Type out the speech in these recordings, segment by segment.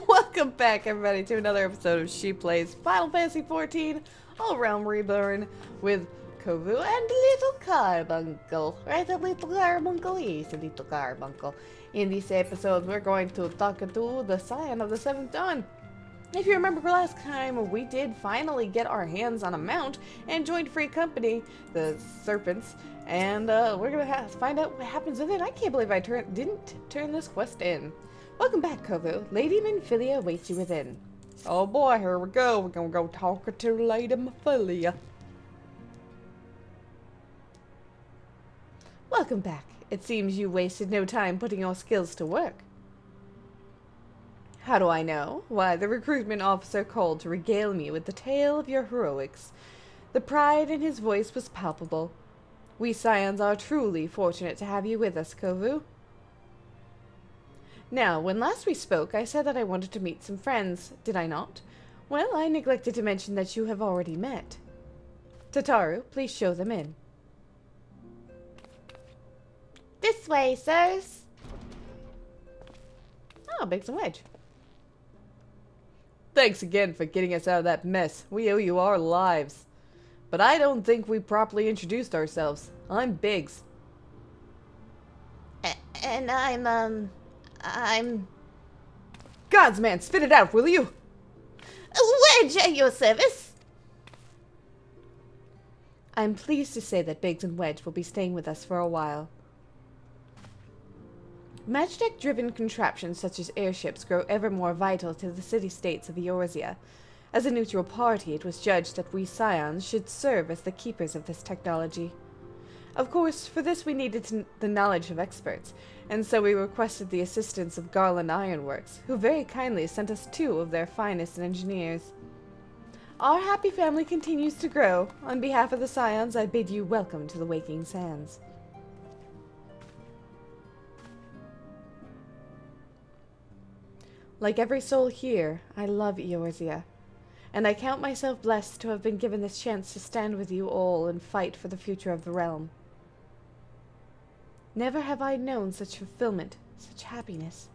Welcome back, everybody, to another episode of She Plays Final Fantasy XIV All Realm Reborn with Kovu and Little Carbuncle. Right, a Little Carbuncle? He's a Little Carbuncle. In this episode, we're going to talk to the Scion of the Seventh Dawn. If you remember last time, we did finally get our hands on a mount and joined Free Company, the Serpents, and we're going to find out what happens with it. I can't believe I didn't turn this quest in. Welcome back, Kovu. Lady Minfilia awaits you within. Oh boy, here we go. We're gonna go talk to Lady Minfilia. Welcome back. It seems you wasted no time putting your skills to work. How do I know? Why, the recruitment officer called to regale me with the tale of your heroics. The pride in his voice was palpable. We Scions are truly fortunate to have you with us, Kovu. Now, when last we spoke, I said that I wanted to meet some friends, did I not? Well, I neglected to mention that you have already met. Tataru, please show them in. This way, sirs. Oh, Biggs and Wedge. Thanks again for getting us out of that mess. We owe you our lives. But I don't think we properly introduced ourselves. I'm Biggs. And I'm... Gods, man, spit it out, will you? Wedge at your service. I'm pleased to say that Biggs and Wedge will be staying with us for a while. Magitech-driven contraptions such as airships grow ever more vital to the city-states of Eorzea. As a neutral party, it was judged that we Scions should serve as the keepers of this technology. Of course, for this we needed the knowledge of experts, and so we requested the assistance of Garland Ironworks, who very kindly sent us 2 of their finest engineers. Our happy family continues to grow. On behalf of the Scions, I bid you welcome to the Waking Sands. Like every soul here, I love Eorzea, and I count myself blessed to have been given this chance to stand with you all and fight for the future of the realm. Never have I known such fulfillment, such happiness.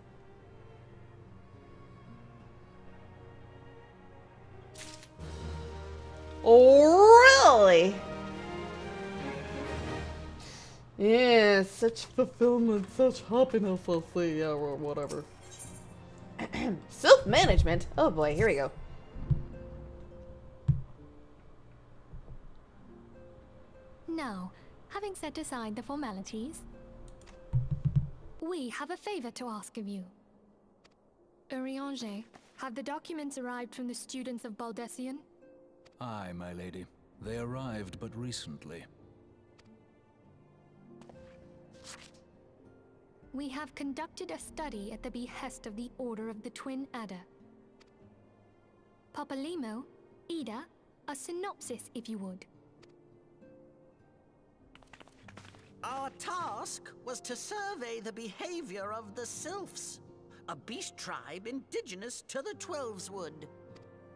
Oh, really? Yeah, such fulfillment, such happiness, I'll say, yeah, or whatever. Self-management? Oh boy, here we go. Now, having set aside the formalities, we have a favor to ask of you. Urianger, have the documents arrived from the students of Baldessian? Aye, my lady. They arrived but recently. We have conducted a study at the behest of the Order of the Twin Adder. Papalimo, Ida, a synopsis if you would. Our task was to survey the behavior of the Sylphs, a beast tribe indigenous to the Twelveswood.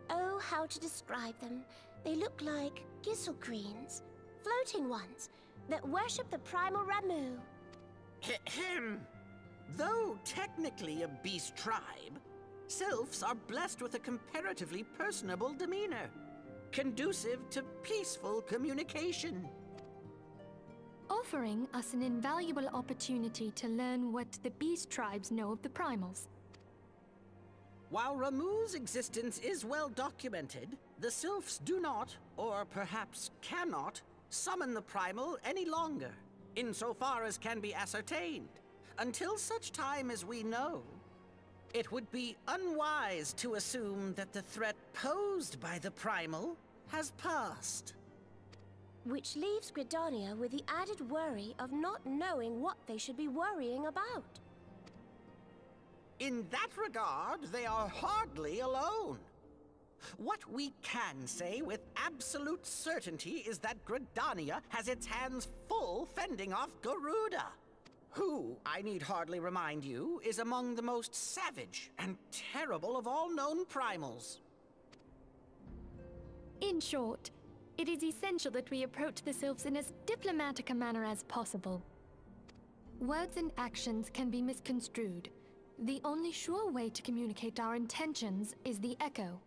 Oh, how to describe them. They look like Gisselcreens, floating ones, that worship the primal Ramu. Ahem. Though technically a beast tribe, Sylphs are blessed with a comparatively personable demeanor, conducive to peaceful communication. Offering us an invaluable opportunity to learn what the beast tribes know of the primals. While Ramu's existence is well documented, the Sylphs do not, or perhaps cannot, summon the primal any longer, insofar as can be ascertained, until such time as we know. It would be unwise to assume that the threat posed by the primal has passed. Which leaves Gridania with the added worry of not knowing what they should be worrying about. In that regard, they are hardly alone. What we can say with absolute certainty is that Gridania has its hands full fending off Garuda, who, I need hardly remind you, is among the most savage and terrible of all known primals. In short, it is essential that we approach the Sylphs in as diplomatic a manner as possible. Words and actions can be misconstrued, The only sure way to communicate our intentions is the echo.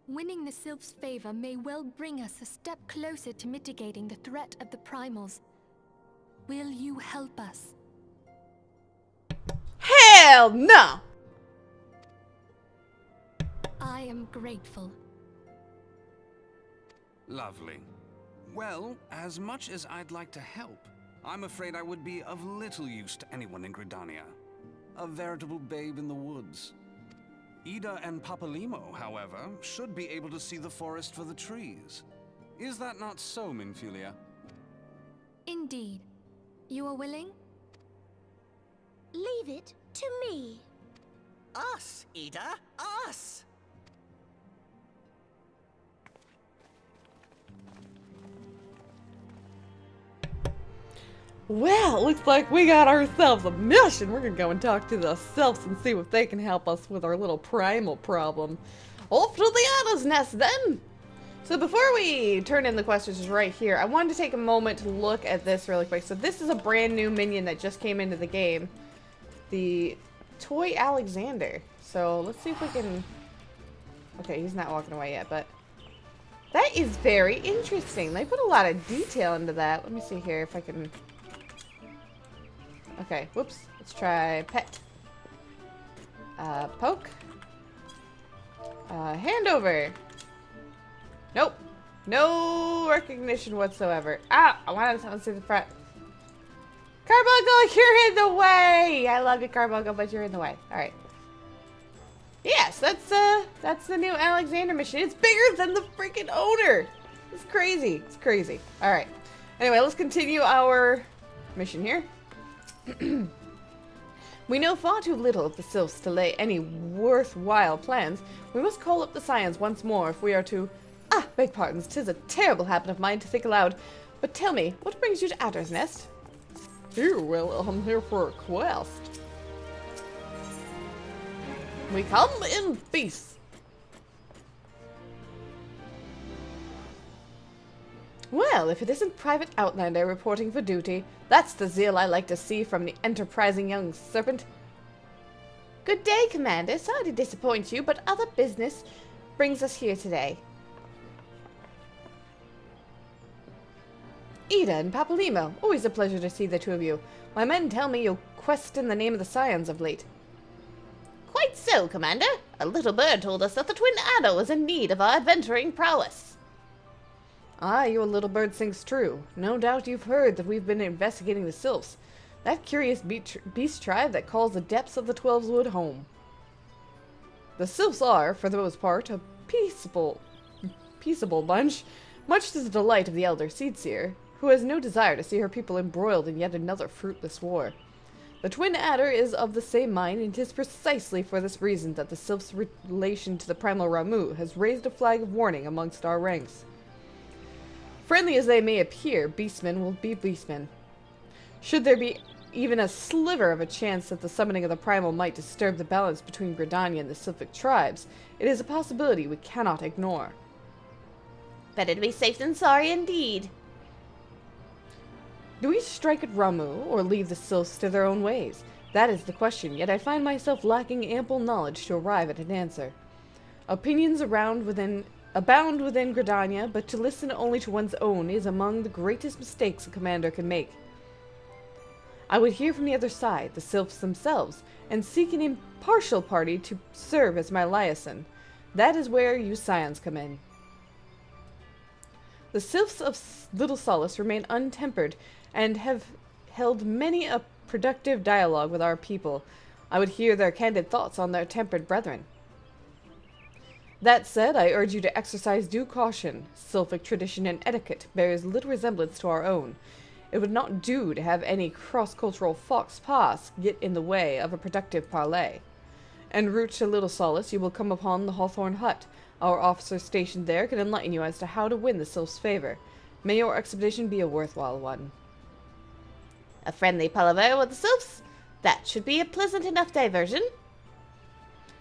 Winning the Sylph's favor may well bring us a step closer to mitigating the threat of the primals. Will you help us? Hell no! I am grateful. Lovely. Well, as much as I'd like to help, I'm afraid I would be of little use to anyone in Gridania. A veritable babe in the woods. Ida and Papalimo, however, should be able to see the forest for the trees. Is that not so, Minfulia? Indeed. You are willing? Leave it to me. Us, Ida, us! Well, looks like we got ourselves a mission. We're gonna go and talk to the Sylphs and see if they can help us with our little primal problem. Off to the Anna's Nest then! So before we turn in the questions right here, I wanted to take a moment to look at this really quick. So this is a brand new minion that just came into the game. The Toy Alexander. So let's see if we can... Okay, he's not walking away yet, but... That is very interesting. They put a lot of detail into that. Let me see here if I can... Okay, whoops. Let's try pet. Poke. Hand over. Nope. No recognition whatsoever. Ah, I wanted someone to see the front. Carbuncle, you're in the way! I love you, Carbuncle, but you're in the way. Alright. Yes, that's the new Alexander mission. It's bigger than the freaking owner! It's crazy. It's crazy. Alright. Anyway, let's continue our mission here. We know far too little of the Sylphs to lay any worthwhile plans. We must call up the Scions once more if we are to... Ah, beg pardons, 'tis a terrible habit of mine to think aloud. But tell me, what brings you to Adder's Nest? Well, I'm here for a quest. We come in peace. Well, if it isn't Private Outlander reporting for duty, that's the zeal I like to see from the enterprising young serpent. Good day, Commander. Sorry to disappoint you, but other business brings us here today. Ida and Papalimo, always a pleasure to see the two of you. My men tell me you'll quest in the name of the Scions of late. Quite so, Commander. A little bird told us that the Twin Adder was in need of our adventuring prowess. Ah, your little bird sings true. No doubt you've heard that we've been investigating the Sylphs, that curious beast tribe that calls the depths of the Twelveswood home. The Sylphs are, for the most part, a peaceable bunch, much to the delight of the elder Seedseer, who has no desire to see her people embroiled in yet another fruitless war. The Twin Adder is of the same mind, and 'tis precisely for this reason that the Sylph's relation to the primal Ramu has raised a flag of warning amongst our ranks. Friendly as they may appear, beastmen will be beastmen. Should there be even a sliver of a chance that the summoning of the primal might disturb the balance between Gridania and the Sylphic tribes, it is a possibility we cannot ignore. Better to be safe than sorry indeed. Do we strike at Ramu, or leave the Sylphs to their own ways? That is the question, yet I find myself lacking ample knowledge to arrive at an answer. Opinions abound within Gridania, but to listen only to one's own is among the greatest mistakes a commander can make. I would hear from the other side, the Sylphs themselves, and seek an impartial party to serve as my liaison. That is where you Scions come in. The Sylphs of Little Solace remain untempered, and have held many a productive dialogue with our people. I would hear their candid thoughts on their tempered brethren. That said, I urge you to exercise due caution. Sylphic tradition and etiquette bears little resemblance to our own. It would not do to have any cross-cultural fox pass get in the way of a productive parley. En route to Little Solace, you will come upon the Hawthorn Hut. Our officers stationed there can enlighten you as to how to win the Sylph's favor. May your expedition be a worthwhile one. A friendly palaver with the Sylphs? That should be a pleasant enough diversion.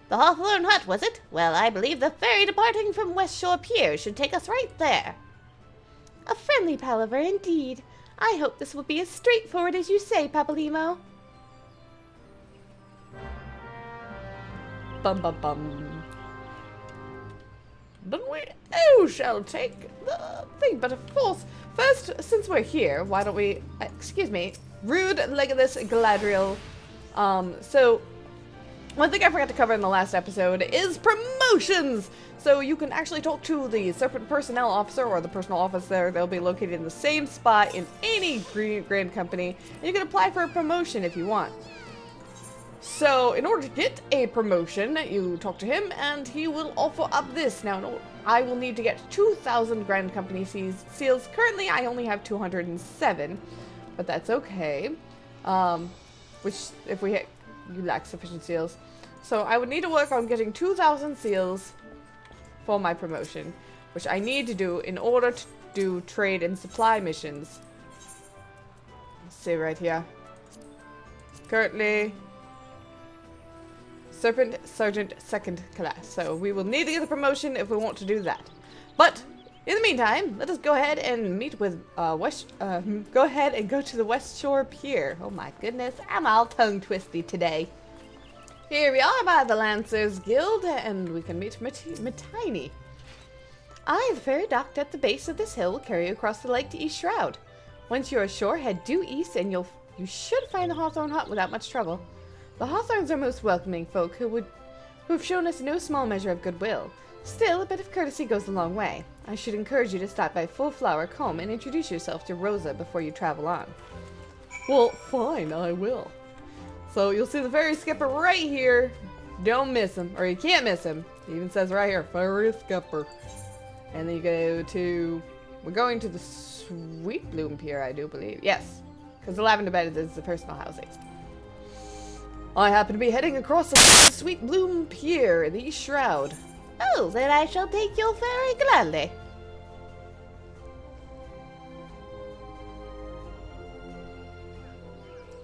The Hawthorn Hut, was it? Well, I believe the ferry departing from West Shore Pier should take us right there. A friendly palaver indeed. I hope this will be as straightforward as you say, Papalimo. Bum bum bum. Then we shall take the thing, but of course, first, since we're here, why don't we, excuse me, rude Legolas Galadriel. So, one thing I forgot to cover in the last episode is promotions! So you can actually talk to the Serpent Personnel Officer or the Personnel Officer. They'll be located in the same spot in any Grand Company, and you can apply for a promotion if you want. So, in order to get a promotion, you talk to him, and he will offer up this. Now, I will need to get 2,000 Grand Company seals. Currently, I only have 207, but that's okay. Which, if we hit, you lack sufficient seals. So, I would need to work on getting 2,000 seals for my promotion, which I need to do in order to do trade and supply missions. Let's see right here. Currently, Serpent Sergeant 2nd class. So we will need to get a promotion if we want to do that. But in the meantime, let us go ahead and meet with go ahead and go to the West Shore Pier. Oh my goodness, I'm all tongue twisty today. Here we are by the Lancers Guild, and we can meet Matiny. The ferry docked at the base of this hill will carry you across the lake to East Shroud. Once you're ashore, head due east, and you should find the Hawthorne Hut without much trouble. The Hawthorns are most welcoming folk who have shown us no small measure of goodwill. Still, a bit of courtesy goes a long way. I should encourage you to stop by Full Flower Combe and introduce yourself to Rosa before you travel on. Well, fine, I will. So you'll see the ferry skipper right here. Don't miss him, or you can't miss him. He even says right here, ferry skipper. And then you go to, we're going to the Sweet Bloom Pier, I do believe. Yes, because the Lavender Bed is the personal housing. I happen to be heading across the Sweet Bloom Pier in the East Shroud. Oh, then I shall take your ferry gladly.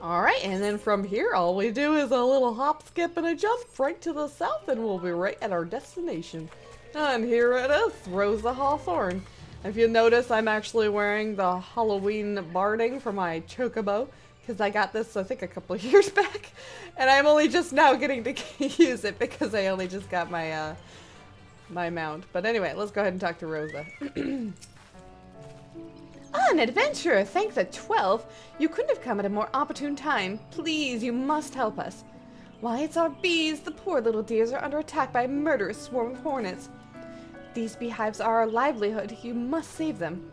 Alright, and then from here, all we do is a little hop, skip, and a jump right to the south, and we'll be right at our destination. And here it is, Rosa Hawthorne. If you notice, I'm actually wearing the Halloween barding for my chocobo, because I got this, I think, a couple of years back, and I'm only just now getting to use it because I only just got my, my mount. But anyway, let's go ahead and talk to Rosa. An adventurer, thank the 12. You couldn't have come at a more opportune time. Please, you must help us. Why, it's our bees. The poor little dears are under attack by a murderous swarm of hornets. These beehives are our livelihood. You must save them.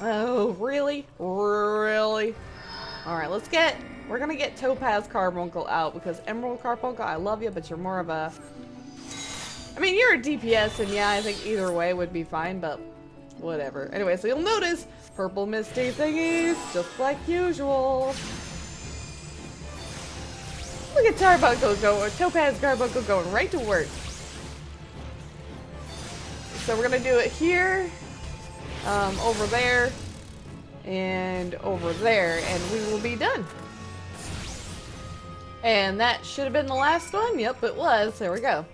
Oh, really? Really? Alright, we're gonna get Topaz Carbuncle out, because Emerald Carbuncle, I love you, but you're more of a... I mean, you're a DPS, and yeah, I think either way would be fine, but whatever. Anyway, so you'll notice purple misty thingies, just like usual. Look at Topaz Carbuncle going right to work. So we're gonna do it here, over there, and over there, and we will be done. And that should have been the last one. Yep, it was. There we go.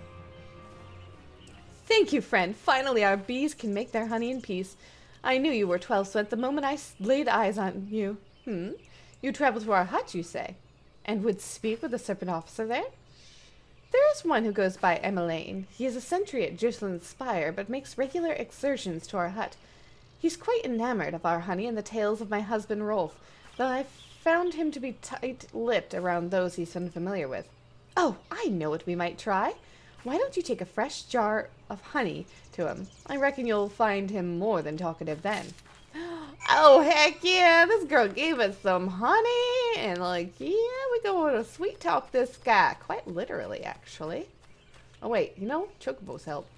Thank you, friend. Finally, our bees can make their honey in peace. I knew you were 12, so at the moment I laid eyes on you. You traveled to our hut, you say? And would speak with the serpent officer there? There is one who goes by Emmeline. He is a sentry at Jocelyn's Spire, but makes regular excursions to our hut. He's quite enamored of our honey and the tales of my husband Rolf, though I found him to be tight-lipped around those he's unfamiliar with. Oh, I know what we might try. Why don't you take a fresh jar of honey to him? I reckon you'll find him more than talkative then. Oh, heck yeah, this girl gave us some honey, and like, yeah, we going to sweet talk this guy. Quite literally, actually. Oh, wait, you know, chocobos help.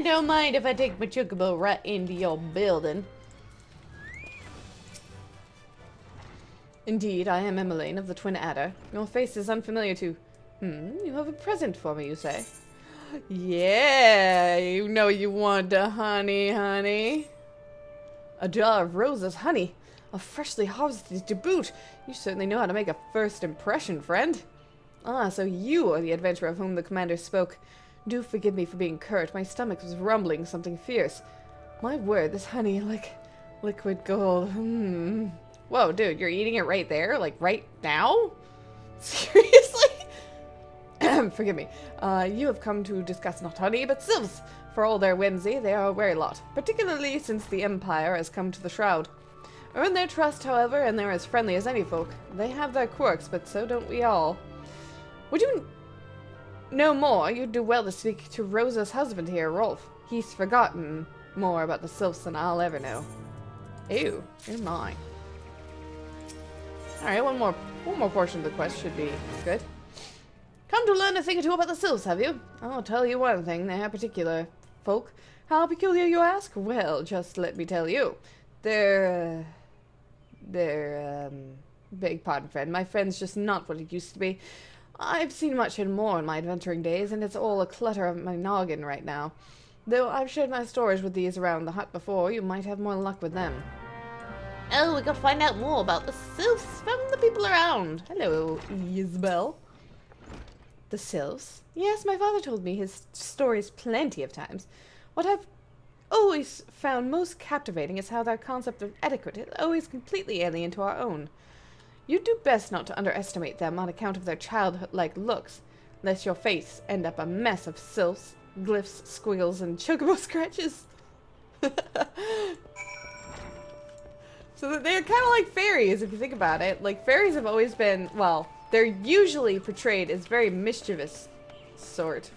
Don't mind if I take my chocobo right into your building. Indeed, I am Emmeline of the Twin Adder. Your face is unfamiliar to... you have a present for me, you say? Yeah, you know you want the honey, honey. A jar of Rosa's honey. A freshly harvested to boot. You certainly know how to make a first impression, friend. Ah, so you are the adventurer of whom the commander spoke. Do forgive me for being curt. My stomach was rumbling something fierce. My word, this honey, like liquid gold. Whoa, dude, you're eating it right there? Like, right now? Seriously? Forgive me. You have come to discuss not honey, but sylphs. For all their whimsy, they are a wary lot, particularly since the Empire has come to the Shroud. Earn their trust, however, and they're as friendly as any folk. They have their quirks, but so don't we all. Would you know more? You'd do well to speak to Rosa's husband here, Rolf. He's forgotten more about the sylphs than I'll ever know. Ew, you're mine. Alright, one more portion of the quest should be good. Come to learn a thing or two about the sylphs, have you? I'll tell you one thing, they are particular folk. How peculiar, you ask? Well, just let me tell you. They're, beg pardon, friend. My friend's just not what it used to be. I've seen much and more in my adventuring days, and it's all a clutter of my noggin right now. Though I've shared my stories with these around the hut before, you might have more luck with them. Oh, we gotta find out more about the sylphs from the people around. Hello, Isabel. The sylphs? Yes, my father told me his stories plenty of times. What I've always found most captivating is how their concept of etiquette is always completely alien to our own. You'd do best not to underestimate them on account of their childhood-like looks, lest your face end up a mess of sylphs, glyphs, squiggles, and chocobo scratches. So that they're kind of like fairies, if you think about it. Like, fairies have always been, well, they're usually portrayed as very mischievous sort.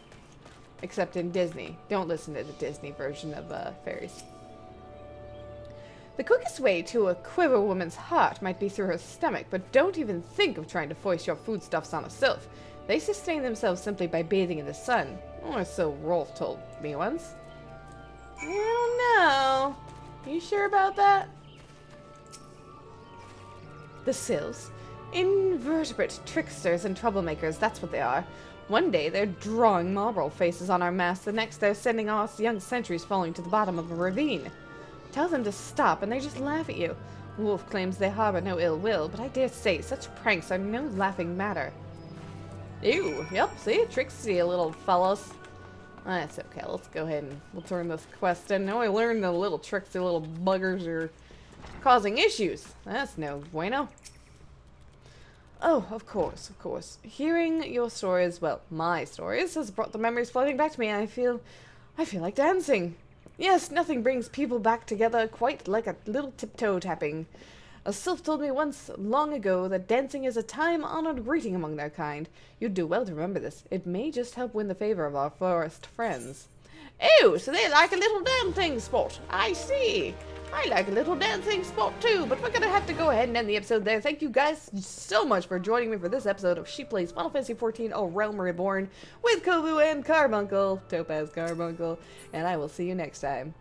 Except in Disney. Don't listen to the Disney version of fairies. The quickest way to a quiver woman's heart might be through her stomach, but don't even think of trying to foist your foodstuffs on a sylph. They sustain themselves simply by bathing in the sun. Or so Rolf told me once. I don't know. You sure about that? The sylphs? Invertebrate tricksters and troublemakers, that's what they are. One day they're drawing marble faces on our mast, the next they're sending us young sentries falling to the bottom of a ravine. Tell them to stop and they just laugh at you. Wolf claims they harbor no ill will, but I dare say such pranks are no laughing matter. Ew, yep, see? Tricksy little fellows. That's okay, let's go ahead and we'll turn this quest in. Now I learned the little tricksy little buggers are causing issues. That's no bueno. Oh, of course, of course. Hearing your stories, well, my stories, has brought the memories flooding back to me. I feel like dancing. Yes, nothing brings people back together quite like a little tiptoe tapping. A sylph told me once, long ago, that dancing is a time-honored greeting among their kind. You'd do well to remember this. It may just help win the favor of our forest friends. Oh, so they like a little dancing sport. I see. I like a little dancing sport too, but we're gonna have to go ahead and end the episode there. Thank you guys so much for joining me for this episode of She Plays Final Fantasy XIV: A Realm Reborn with Kovu and Carbuncle, Topaz Carbuncle, and I will see you next time.